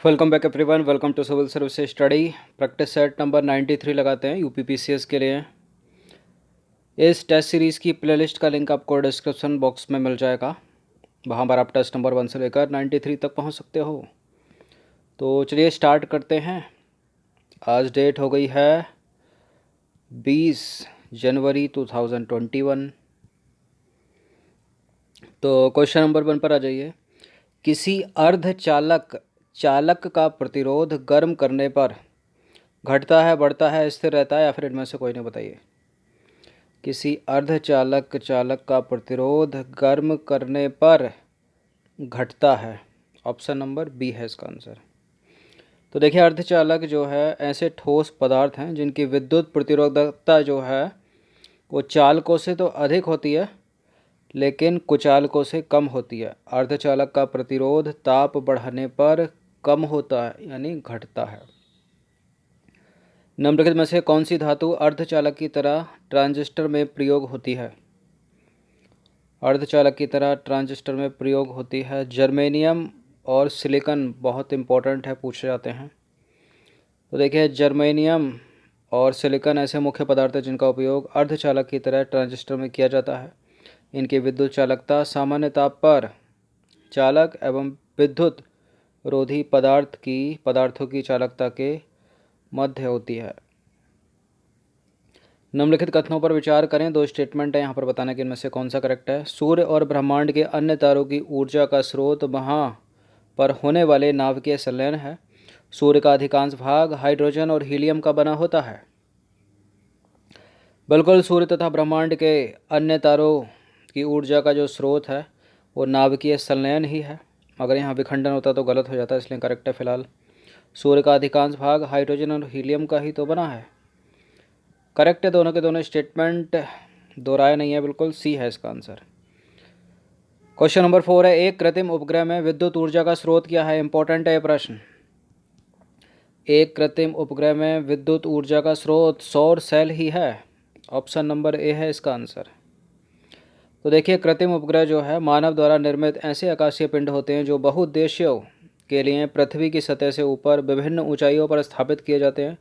Welcome back everyone. Welcome to civil service study practice set number 93 लगाते हैं UPPCS के लिए। इस टेस्ट सीरीज़ की प्लेलिस्ट का लिंक आपको डिस्क्रिप्शन बॉक्स में मिल जाएगा। वहाँ पर आप टेस्ट नंबर 1 से लेकर 93 तक पहुँच सकते हो। तो चलिए स्टार्ट करते हैं। आज डेट हो गई है 20 जनवरी 2021। तो क्वेश्चन नंबर 1 पर आ जाइए। किसी अर्धचालक चालक का प्रतिरोध गर्म करने पर घटता है, बढ़ता है, स्थिर रहता है, या फिर इनमें से कोई नहीं? बताइए। किसी अर्धचालक चालक का प्रतिरोध गर्म करने पर घटता है। ऑप्शन नंबर बी है इसका आंसर। तो देखिए, अर्धचालक जो है ऐसे ठोस पदार्थ हैं जिनकी विद्युत प्रतिरोधकता जो है वो चालकों से तो अधिक होती है लेकिन कुचालकों से कम होती है। अर्धचालक का प्रतिरोध ताप बढ़ाने पर कम होता है यानी घटता है। निम्नलिखित में से कौन सी धातु अर्धचालक की तरह ट्रांजिस्टर में प्रयोग होती है? अर्धचालक की तरह ट्रांजिस्टर में प्रयोग होती है जर्मेनियम और सिलिकॉन। बहुत इंपॉर्टेंट है, पूछे जाते हैं। तो देखिए, जर्मेनियम और सिलिकॉन ऐसे मुख्य पदार्थ हैं जिनका उपयोग अर्धचालक की तरह ट्रांजिस्टर में किया जाता है। इनकी विद्युत चालकता सामान्य ताप पर चालक एवं विद्युत रोधी पदार्थों की चालकता के मध्य होती है। निम्नलिखित कथनों पर विचार करें। दो स्टेटमेंट है यहाँ पर, बताना कि इनमें से कौन सा करेक्ट है। सूर्य और ब्रह्मांड के अन्य तारों की ऊर्जा का स्रोत वहाँ पर होने वाले नाभिकीय संलयन है। सूर्य का अधिकांश भाग हाइड्रोजन और हीलियम का बना होता है। बिल्कुल, सूर्य तथा ब्रह्मांड के अन्य तारों की ऊर्जा का जो स्रोत है वो नाभिकीय संलयन ही है। अगर यहाँ विखंडन होता तो गलत हो जाता, इसलिए करेक्ट है फिलहाल। सूर्य का अधिकांश भाग हाइड्रोजन और हीलियम का ही तो बना है। करेक्ट है दोनों के दोनों स्टेटमेंट, दोहराया नहीं है, बिल्कुल सी है इसका आंसर। क्वेश्चन नंबर 4 है। एक कृत्रिम उपग्रह में विद्युत ऊर्जा का स्रोत क्या है? इंपॉर्टेंट है ये प्रश्न। एक कृत्रिम उपग्रह में विद्युत ऊर्जा का स्रोत सौर सेल ही है। ऑप्शन नंबर ए है इसका आंसर। तो देखिए, कृत्रिम उपग्रह जो है मानव द्वारा निर्मित ऐसे आकाशीय पिंड होते हैं जो बहुउद्देश्यों के लिए पृथ्वी की सतह से ऊपर विभिन्न ऊंचाइयों पर स्थापित किए जाते हैं।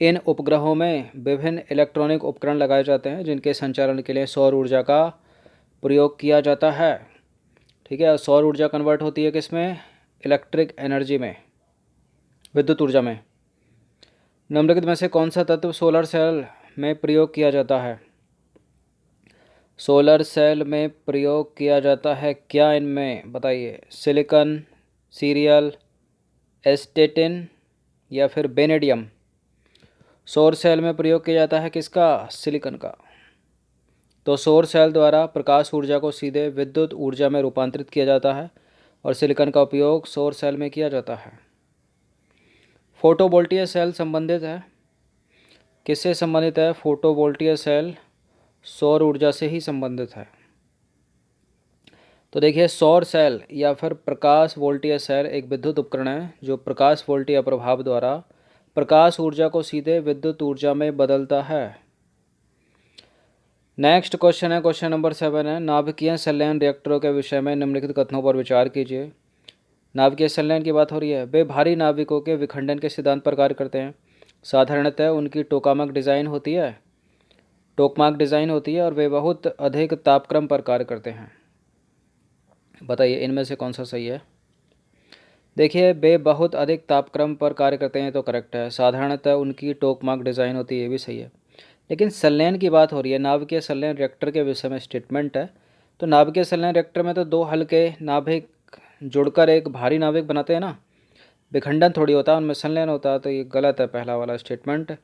इन उपग्रहों में विभिन्न इलेक्ट्रॉनिक उपकरण लगाए जाते हैं जिनके संचालन के लिए सौर ऊर्जा का प्रयोग किया जाता है। ठीक है, सौर ऊर्जा कन्वर्ट होती है किसमें? इलेक्ट्रिक एनर्जी में, विद्युत ऊर्जा में। निम्नलिखित में से कौन सा तत्व सोलर सेल में प्रयोग किया जाता है? सोलर सेल में प्रयोग किया जाता है क्या? इनमें बताइए। सिलिकॉन, सीरियल, एस्टेटिन या फिर बेनेडियम? सौर सेल में प्रयोग किया जाता है किसका? सिलिकॉन का। तो सौर सेल द्वारा प्रकाश ऊर्जा को सीधे विद्युत ऊर्जा में रूपांतरित किया जाता है और सिलिकॉन का उपयोग सौर सेल में किया जाता है। फोटोवोल्टिक सेल संबंधित है, किससे संबंधित है? फोटोवोल्टिक सेल सौर ऊर्जा से ही संबंधित है। तो देखिए, सौर सेल या फिर प्रकाश वोल्टीय सेल एक विद्युत उपकरण है जो प्रकाश वोल्टीय प्रभाव द्वारा प्रकाश ऊर्जा को सीधे विद्युत ऊर्जा में बदलता है। नेक्स्ट क्वेश्चन है, क्वेश्चन नंबर 7 है। नाभिकीय संलयन रिएक्टरों के विषय में निम्नलिखित कथनों पर विचार कीजिए। नाभिकीय संलयन की बात हो रही है। वे भारी नाभिकों के विखंडन के सिद्धांत पर कार्य करते हैं। साधारणतः उनकी टोकामक डिज़ाइन होती है और वे बहुत अधिक तापक्रम पर कार्य करते हैं। बताइए इनमें से कौन सा सही है? देखिए, वे बहुत अधिक तापक्रम पर कार्य करते हैं तो करेक्ट है। साधारणतः उनकी टोकामक डिज़ाइन होती है, ये भी सही है। लेकिन संलयन की बात हो रही है, नाभिकीय संलयन रिएक्टर के विषय में स्टेटमेंट है। तो नाभिकीय संलयन रिएक्टर में तो दो हल्के नाभिक जुड़कर एक भारी नाभिक बनाते हैं ना, विखंडन थोड़ी होता है, उनमें संलयन होता है। तो ये गलत है पहला वाला स्टेटमेंट।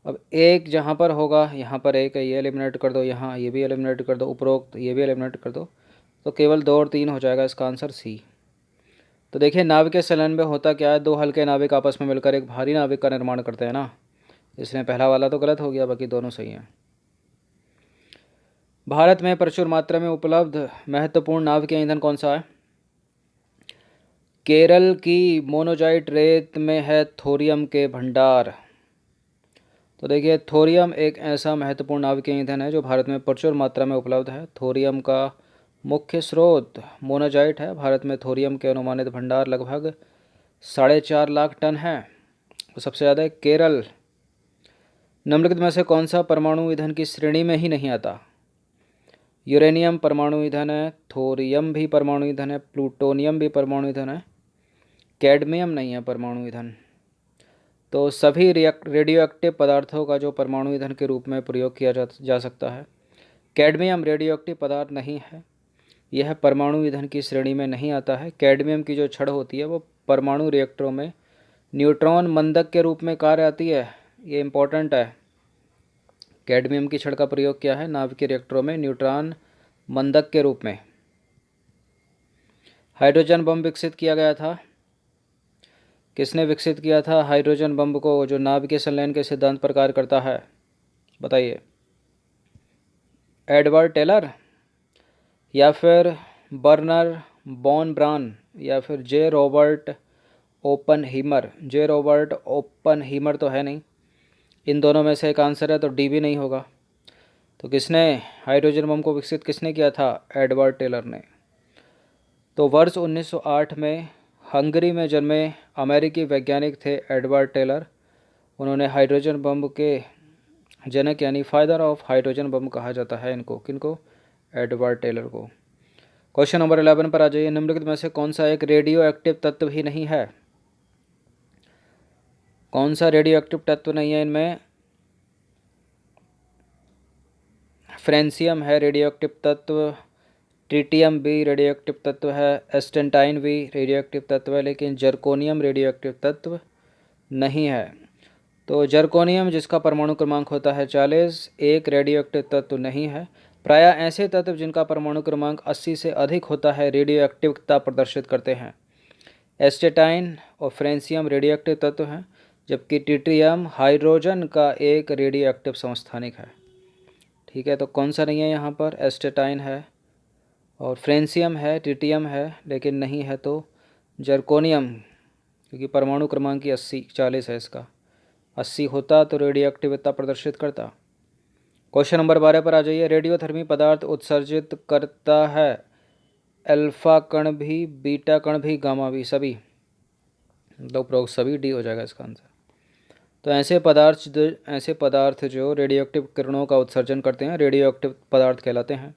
अब एक जहाँ पर होगा, यहाँ पर एक है, ये एलिमिनेट कर दो, यहाँ ये भी एलिमिनेट कर दो, उपरोक्त ये भी एलिमिनेट कर दो, तो केवल 2 और 3 हो जाएगा इसका आंसर सी। तो देखिए, नाभिकीय संलयन में होता क्या है? दो हल्के नाभिक आपस में मिलकर एक भारी नाभिक का निर्माण करते हैं ना, इसलिए पहला वाला तो गलत हो गया, बाकी दोनों सही हैं। भारत में प्रचुर मात्रा में उपलब्ध महत्वपूर्ण नाभिकीय ईंधन कौन सा है? केरल की मोनोजाइट रेत में है थोरियम के भंडार। तो देखिए, थोरियम एक ऐसा महत्वपूर्ण नाभिकीय ईंधन है जो भारत में प्रचुर मात्रा में उपलब्ध है। थोरियम का मुख्य स्रोत मोनाजाइट है। भारत में थोरियम के अनुमानित भंडार लगभग 4.5 लाख टन है, वो सबसे ज़्यादा है केरल। निम्नलिखित में से कौन सा परमाणु ईंधन की श्रेणी में ही नहीं आता? यूरेनियम परमाणु ईंधन है, थोरियम भी परमाणु ईंधन है, प्लूटोनियम भी परमाणु ईंधन है, कैडमियम नहीं है परमाणु ईंधन। तो सभी रेडियो एक्टिव पदार्थों का जो परमाणु ईंधन के रूप में प्रयोग किया जा सकता है। कैडमियम रेडियो एक्टिव पदार्थ नहीं है, यह परमाणु ईंधन की श्रेणी में नहीं आता है। कैडमियम की जो छड़ होती है वो परमाणु रिएक्टरों में न्यूट्रॉन मंदक के रूप में कार्य आती है, ये इम्पोर्टेंट है। कैडमियम की छड़ का प्रयोग किया है नाभिकीय रिएक्टरों में न्यूट्रॉन मंदक के रूप में। हाइड्रोजन बम विकसित किया गया था, किसने विकसित किया था हाइड्रोजन बम को, जो नाभिकीय संलयन के सिद्धांत पर कार्य करता है? बताइए। एडवर्ड टेलर, या फिर बर्नर बॉन ब्राउन, या फिर जे रॉबर्ट ओपनहीमर? जे रॉबर्ट ओपनहीमर तो है नहीं, इन दोनों में से एक आंसर है, तो डी भी नहीं होगा। तो किसने हाइड्रोजन बम को विकसित किसने किया था? एडवर्ड टेलर ने। तो वर्ष 1908 में हंगरी में जन्मे अमेरिकी वैज्ञानिक थे एडवर्ड टेलर। उन्होंने हाइड्रोजन बम के जनक यानी फादर ऑफ हाइड्रोजन बम कहा जाता है इनको, किनको? एडवर्ड टेलर को। क्वेश्चन नंबर 11 पर आ जाइए। निम्नलिखित में से कौन सा एक रेडियो एक्टिव तत्व ही नहीं है? कौन सा रेडियो एक्टिव तत्व नहीं है इनमें? फ्रेंसियम है रेडियो एक्टिव तत्व, ट्रिटियम भी रेडियो एक्टिव तत्व है, एस्टेंटाइन भी रेडियो एक्टिव तत्व है, लेकिन जर्कोनियम रेडियो एक्टिव तत्व नहीं है। तो जर्कोनियम जिसका परमाणु क्रमांक होता है 40, एक रेडियो एक्टिव तत्व नहीं है। प्रायः ऐसे तत्व जिनका परमाणु क्रमांक 80 से अधिक होता है रेडियो एक्टिवता प्रदर्शित करते हैं। एस्टेटाइन और फ्रेंसियम रेडियो एक्टिव तत्व हैं, जबकि ट्रिटियम हाइड्रोजन का एक रेडियो एक्टिव समस्थानिक है। ठीक है, तो कौन सा नहीं है यहाँ पर? एस्टेटाइन है और फ्रेंसियम है, ट्रिटियम है, लेकिन नहीं है तो जर्कोनियम, क्योंकि परमाणु क्रमांक की 40 है, इसका 80 होता तो रेडियो एक्टिविता प्रदर्शित करता। क्वेश्चन नंबर 12 पर आ जाइए। रेडियोधर्मी पदार्थ उत्सर्जित करता है अल्फा कण भी, बीटा कण भी, गामा भी, सभी, मतलब सभी डी हो जाएगा इसका आंसर। तो ऐसे पदार्थ जो रेडियो एक्टिव किरणों का उत्सर्जन करते हैं रेडियो एक्टिव पदार्थ कहलाते हैं।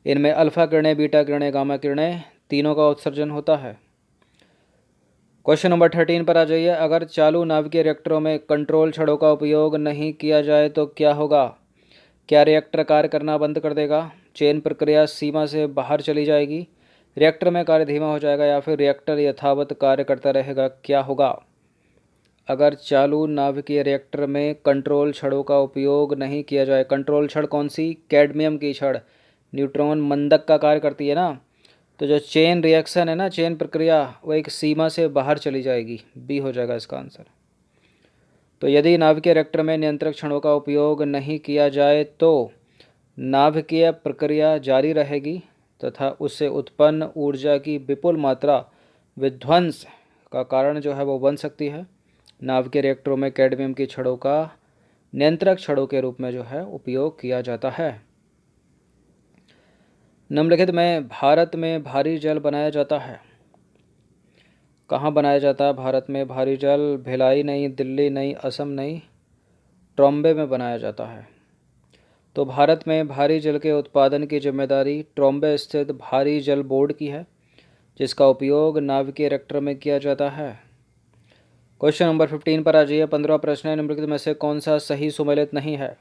इनमें अल्फा किरणें, बीटा किरणें, गामा किरणें तीनों का उत्सर्जन होता है। क्वेश्चन नंबर 13 पर आ जाइए। अगर चालू नाभिकीय रिएक्टरों में कंट्रोल छड़ों का उपयोग नहीं किया जाए तो क्या होगा? क्या रिएक्टर कार्य करना बंद कर देगा? चेन प्रक्रिया सीमा से बाहर चली जाएगी? रिएक्टर में कार्य धीमा हो जाएगा? या फिर रिएक्टर यथावत कार्य करता रहेगा? क्या होगा अगर चालू नाभिकीय रिएक्टर में कंट्रोल छड़ों का उपयोग नहीं किया जाए? कंट्रोल छड़ कौन सी? कैडमियम की छड़, न्यूट्रॉन मंदक का कार्य करती है ना। तो जो चेन रिएक्शन है ना, चेन प्रक्रिया, वो एक सीमा से बाहर चली जाएगी, बी हो जाएगा इसका आंसर। तो यदि नाभिकीय रिएक्टर में नियंत्रक छड़ों का उपयोग नहीं किया जाए तो नाभिकीय प्रक्रिया जारी रहेगी तथा उससे उत्पन्न ऊर्जा की विपुल मात्रा विध्वंस का कारण जो है वो बन सकती है। नाभिकीय रिएक्टरों में कैडमियम की छड़ों का नियंत्रक छड़ों के रूप में जो है उपयोग किया जाता है। निम्नलिखित में भारत में भारी जल बनाया जाता है? कहाँ बनाया जाता है भारत में भारी जल? भिलाई नहीं, दिल्ली नहीं, असम नहीं, ट्रॉम्बे में बनाया जाता है। तो भारत में भारी जल के उत्पादन की जिम्मेदारी ट्रॉम्बे स्थित भारी जल बोर्ड की है, जिसका उपयोग नाभिकीय रिएक्टर में किया जाता है। क्वेश्चन नंबर 15 पर आ जाइए। 15वां प्रश्न है। निम्नलिखित में से कौन सा सही सुमेलित नहीं है?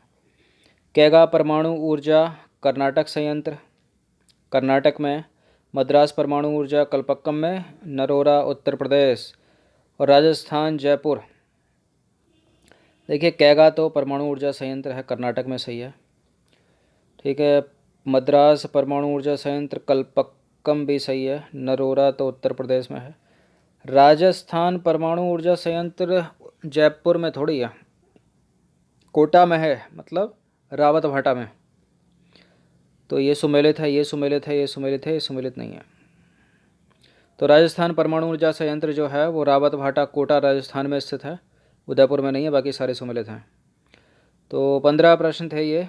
कैगा परमाणु ऊर्जा कर्नाटक संयंत्र कर्नाटक में, मद्रास परमाणु ऊर्जा कलपक्कम में, नरोरा उत्तर प्रदेश और राजस्थान जयपुर। देखिए कैगा तो परमाणु ऊर्जा संयंत्र है, कर्नाटक में सही है। ठीक है, मद्रास परमाणु ऊर्जा संयंत्र कलपक्कम भी सही है, नरोरा तो उत्तर प्रदेश में है। राजस्थान परमाणु ऊर्जा संयंत्र जयपुर में थोड़ी है, कोटा में है, मतलब रावत भाटा में। तो ये सुमेलित है, ये सुमेलित है, ये सुमेलित है, ये सुमेलित नहीं है। तो राजस्थान परमाणु ऊर्जा संयंत्र जो है वो रावत भाटा कोटा राजस्थान में स्थित है, उदयपुर में नहीं है, बाकी सारे सुमेलित हैं। तो 15 प्रश्न थे ये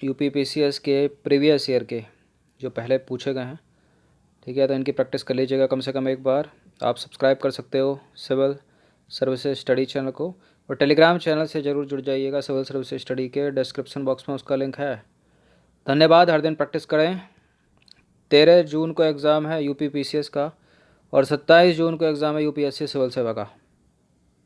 यूपीपीसीएस के प्रीवियस ईयर के, जो पहले पूछे गए हैं। ठीक है, तो इनकी प्रैक्टिस कर लीजिएगा कम से कम एक बार। आप सब्सक्राइब कर सकते हो सिविल सर्विसेज स्टडी चैनल को, और टेलीग्राम चैनल से ज़रूर जुड़ जाइएगा। सिविल सर्विसेज स्टडी के डिस्क्रिप्शन बॉक्स में उसका लिंक है। धन्यवाद। हर दिन प्रैक्टिस करें। 13 जून को एग्ज़ाम है यूपी पीसीएस का, और 27 जून को एग्ज़ाम है यूपीएससी सिविल सेवा का।